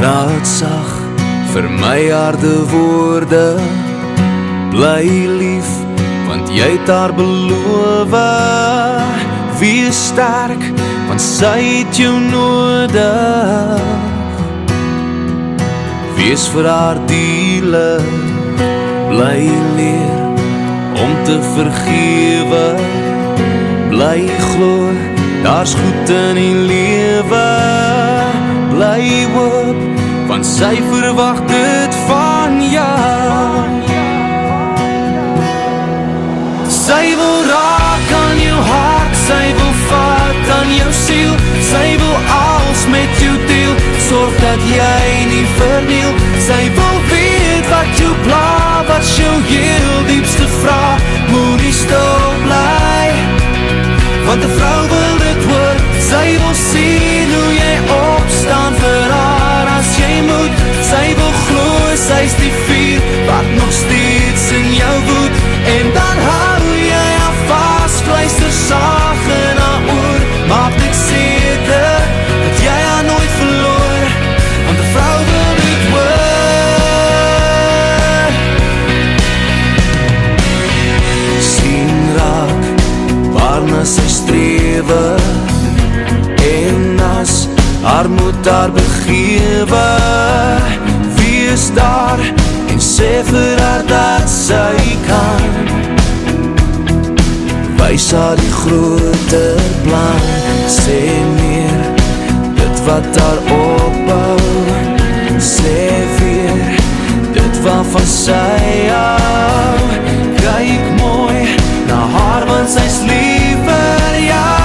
Praat sag vir my harde woorde, bly lief, want jy het haar beloof. Wees sterk, want sy het jou nodig. Wees vir haar diele, bly leer om te vergewe. Bly glo, daar's goed in die lewe. Bly hoop, want sy verwag dit van jou. Sy wil raak aan jou hart, sy wil vat aan jou siel, sy wil alles met jou deel, sorg dat jy nie verniel. Sy wil weet wat jou pla, wat jou heel diepste vraag, moenie stil bly, want 'n vrou wil dit hoor. Sy wil sien hoe jy opstaan vir haar as jy moet. Sy wil glo, sy's die vuur wat nog steeds in jou woed. En dan hou jy haar vas, fluister sag in haar oor. Maak dit seker dat jy haar nooit verloor, want 'n vrou wil dit hoor. Sien raak waarna sy strewe, en as haar moet haar begewe. Wees daar en sê vir haar dat sy kan. Wys haar die groter plan, sê meer dit wat haar opbou. Sê weer dit waarvan sy hou. Kyk mooi na haar, want sy's lief vir jou.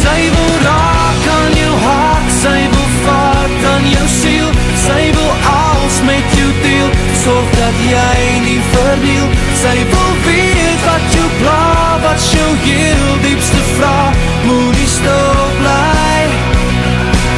Sy wil raak aan jou hart, sy wil vat aan jou siel, sy wil alles met jou deel, sorg dat jy nie verniel. Sy wil weet wat jou pla, wat jou heel diepste vraag, moenie stil bly,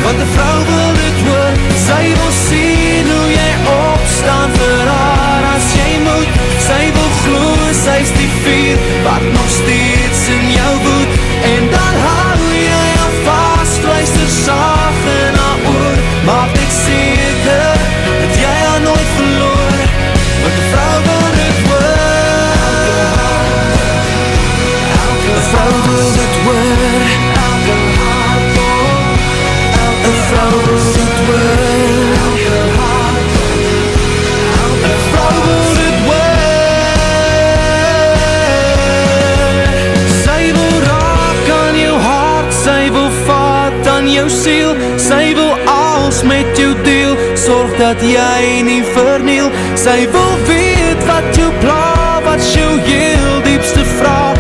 want 'n vrou wil dit hoor. Sy wil sien hoe jy opstaan vir haar as jy moet. Sy wil glo, sy's die vuur wat nog steeds in jou woed. En dan hou jy haar vas, luister sag in haar oor. Maak dit seker dat jy haar nooit verloor, want 'n vrou wil dit hoor. 'n vrou wil dit hoor. 'n vrou wil dit hoor. 'n vrou wil dit hoor. Sy wil raak aan jou hart, sy wil vat aan jou siel, sy wil alles met jou deel, sorg dat jy nie verniel. Sy wil weet wat jou pla, wat jou heel diepste vraag,